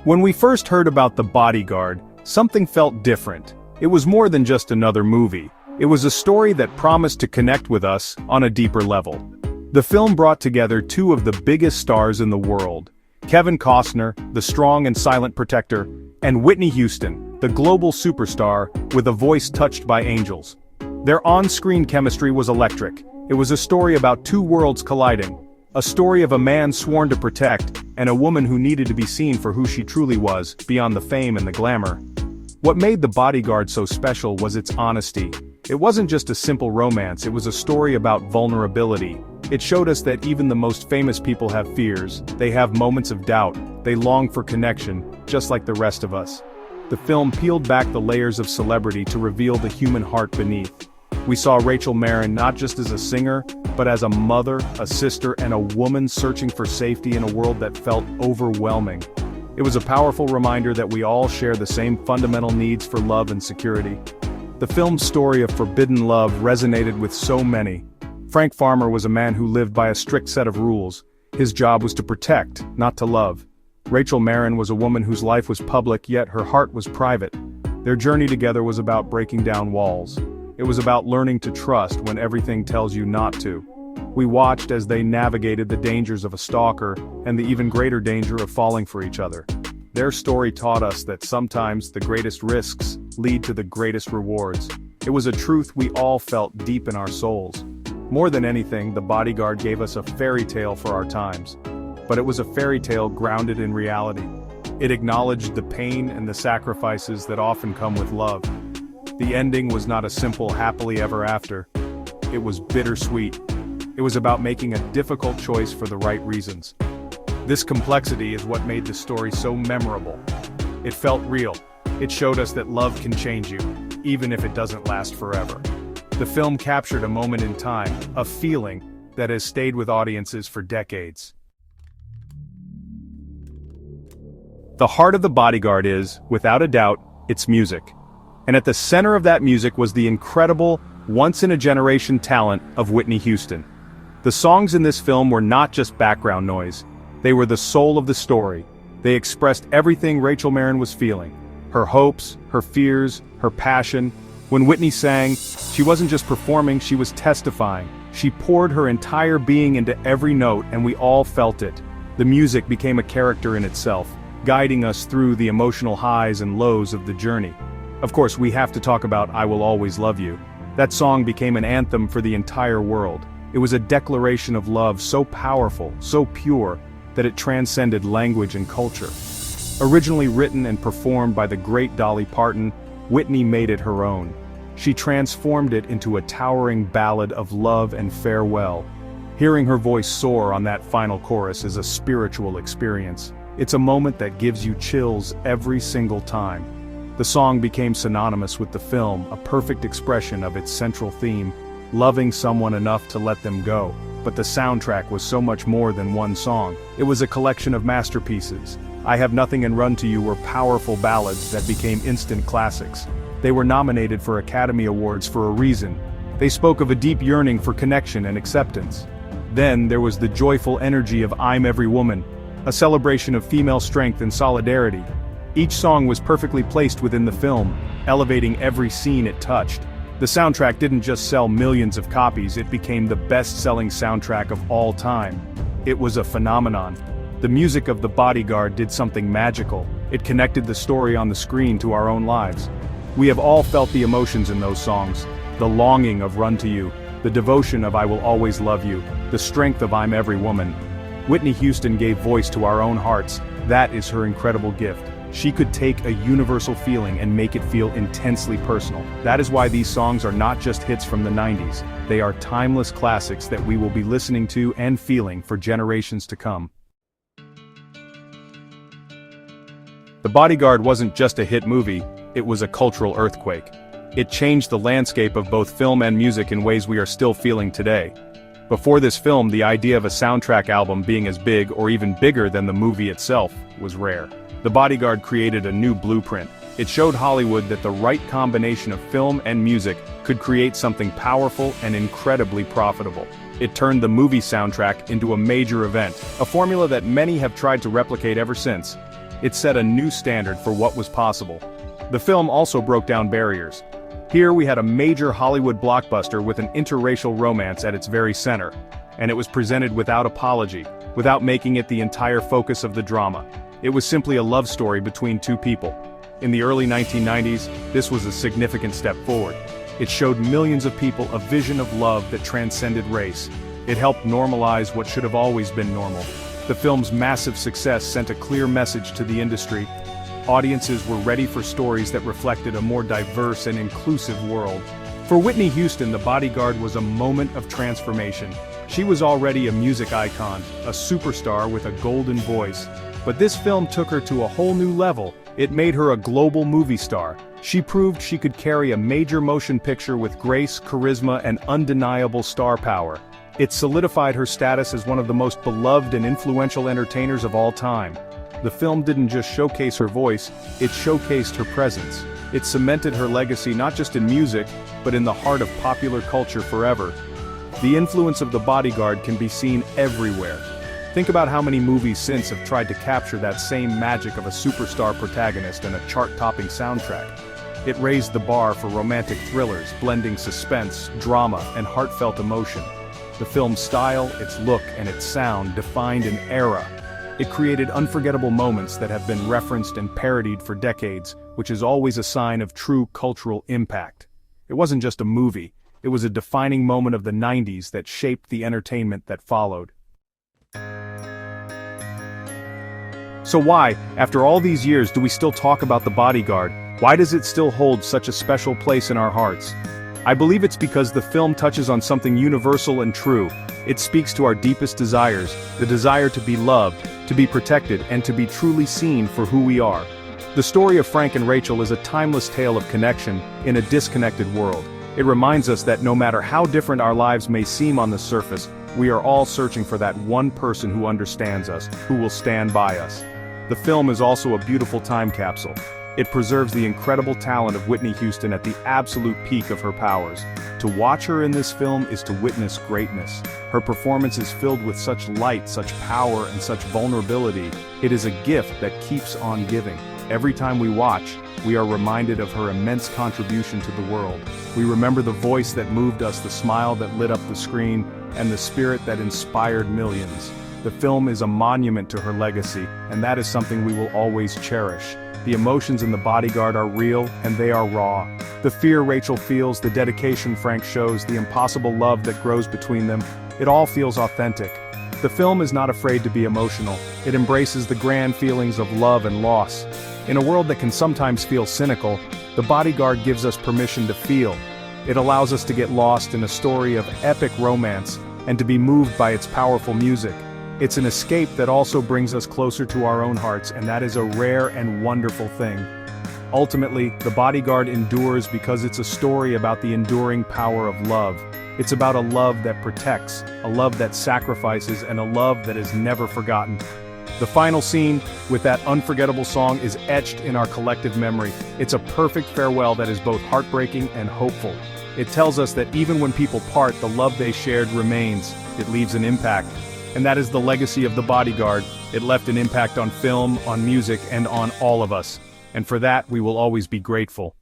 When we first heard about The Bodyguard, something felt different. It was more than just another movie. It was a story that promised to connect with us on a deeper level. The film brought together two of the biggest stars in the world. Kevin Costner, the strong and silent protector, and Whitney Houston, the global superstar with a voice touched by angels. Their on-screen chemistry was electric. It was a story about two worlds colliding. A story of a man sworn to protect, and a woman who needed to be seen for who she truly was, beyond the fame and the glamour. What made The Bodyguard so special was its honesty. It wasn't just a simple romance, it was a story about vulnerability. It showed us that even the most famous people have fears, they have moments of doubt, they long for connection, just like the rest of us. The film peeled back the layers of celebrity to reveal the human heart beneath. We saw Rachel Marin not just as a singer, but as a mother, a sister, and a woman searching for safety in a world that felt overwhelming. It was a powerful reminder that we all share the same fundamental needs for love and security. The film's story of forbidden love resonated with so many. Frank Farmer was a man who lived by a strict set of rules. His job was to protect, not to love. Rachel Marin was a woman whose life was public, yet her heart was private. Their journey together was about breaking down walls. It was about learning to trust when everything tells you not to. We watched as they navigated the dangers of a stalker and the even greater danger of falling for each other. Their story taught us that sometimes the greatest risks lead to the greatest rewards. It was a truth we all felt deep in our souls. More than anything, The Bodyguard gave us a fairy tale for our times. But it was a fairy tale grounded in reality. It acknowledged the pain and the sacrifices that often come with love. The ending was not a simple happily ever after. It was bittersweet. It was about making a difficult choice for the right reasons. This complexity is what made the story so memorable. It felt real. It showed us that love can change you, even if it doesn't last forever. The film captured a moment in time, a feeling that has stayed with audiences for decades. The heart of The Bodyguard is, without a doubt, its music. And at the center of that music was the incredible, once-in-a-generation talent of Whitney Houston. The songs in this film were not just background noise. They were the soul of the story. They expressed everything Rachel Marin was feeling. Her hopes, her fears, her passion. When Whitney sang, she wasn't just performing, she was testifying. She poured her entire being into every note, and we all felt it. The music became a character in itself, guiding us through the emotional highs and lows of the journey. Of course, we have to talk about I Will Always Love You. That song became an anthem for the entire world. It was a declaration of love so powerful, so pure, that it transcended language and culture. Originally written and performed by the great Dolly Parton, Whitney made it her own. She transformed it into a towering ballad of love and farewell. Hearing her voice soar on that final chorus is a spiritual experience. It's a moment that gives you chills every single time. The song became synonymous with the film, a perfect expression of its central theme, loving someone enough to let them go. But the soundtrack was so much more than one song. It was a collection of masterpieces. I Have Nothing and Run to You were powerful ballads that became instant classics. They were nominated for Academy Awards for a reason. They spoke of a deep yearning for connection and acceptance. Then there was the joyful energy of I'm Every Woman, a celebration of female strength and solidarity. Each song was perfectly placed within the film, elevating every scene it touched. The soundtrack didn't just sell millions of copies, it became the best-selling soundtrack of all time. It was a phenomenon. The music of The Bodyguard did something magical. It connected the story on the screen to our own lives. We have all felt the emotions in those songs. The longing of Run to You, the devotion of I Will Always Love You, the strength of I'm Every Woman. Whitney Houston gave voice to our own hearts. That is her incredible gift. She could take a universal feeling and make it feel intensely personal. That is why these songs are not just hits from the 90s. They are timeless classics that we will be listening to and feeling for generations to come. The Bodyguard wasn't just a hit movie, it was a cultural earthquake. It changed the landscape of both film and music in ways we are still feeling today. Before this film, the idea of a soundtrack album being as big or even bigger than the movie itself was rare. The Bodyguard created a new blueprint. It showed Hollywood that the right combination of film and music could create something powerful and incredibly profitable. It turned the movie soundtrack into a major event, a formula that many have tried to replicate ever since. It set a new standard for what was possible. The film also broke down barriers. Here we had a major Hollywood blockbuster with an interracial romance at its very center, and it was presented without apology, without making it the entire focus of the drama. It was simply a love story between two people. In the early 1990s, this was a significant step forward. It showed millions of people a vision of love that transcended race. It helped normalize what should have always been normal. The film's massive success sent a clear message to the industry. Audiences were ready for stories that reflected a more diverse and inclusive world. For Whitney Houston, The Bodyguard was a moment of transformation. She was already a music icon, a superstar with a golden voice. But this film took her to a whole new level. It made her a global movie star. She proved she could carry a major motion picture with grace, charisma, and undeniable star power. It solidified her status as one of the most beloved and influential entertainers of all time. The film didn't just showcase her voice, it showcased her presence. It cemented her legacy not just in music, but in the heart of popular culture forever. The influence of The Bodyguard can be seen everywhere. Think about how many movies since have tried to capture that same magic of a superstar protagonist and a chart-topping soundtrack. It raised the bar for romantic thrillers, blending suspense, drama, and heartfelt emotion. The film's style, its look, and its sound defined an era. It created unforgettable moments that have been referenced and parodied for decades, which is always a sign of true cultural impact. It wasn't just a movie, it was a defining moment of the 90s that shaped the entertainment that followed. So why, after all these years, do we still talk about The Bodyguard? Why does it still hold such a special place in our hearts? I believe it's because the film touches on something universal and true. It speaks to our deepest desires, the desire to be loved, to be protected, and to be truly seen for who we are. The story of Frank and Rachel is a timeless tale of connection in a disconnected world. It reminds us that no matter how different our lives may seem on the surface, we are all searching for that one person who understands us, who will stand by us. The film is also a beautiful time capsule. It preserves the incredible talent of Whitney Houston at the absolute peak of her powers. To watch her in this film is to witness greatness. Her performance is filled with such light, such power, and such vulnerability. It is a gift that keeps on giving. Every time we watch, we are reminded of her immense contribution to the world. We remember the voice that moved us, the smile that lit up the screen, and the spirit that inspired millions. The film is a monument to her legacy, and that is something we will always cherish. The emotions in The Bodyguard are real, and they are raw. The fear Rachel feels, the dedication Frank shows, the impossible love that grows between them, it all feels authentic. The film is not afraid to be emotional. It embraces the grand feelings of love and loss. In a world that can sometimes feel cynical, The Bodyguard gives us permission to feel. It allows us to get lost in a story of epic romance, and to be moved by its powerful music. It's an escape that also brings us closer to our own hearts, and that is a rare and wonderful thing. Ultimately, The Bodyguard endures because it's a story about the enduring power of love. It's about a love that protects, a love that sacrifices, and a love that is never forgotten. The final scene, with that unforgettable song, is etched in our collective memory. It's a perfect farewell that is both heartbreaking and hopeful. It tells us that even when people part, the love they shared remains. It leaves an impact. And that is the legacy of The Bodyguard. It left an impact on film, on music, and on all of us. And for that, we will always be grateful.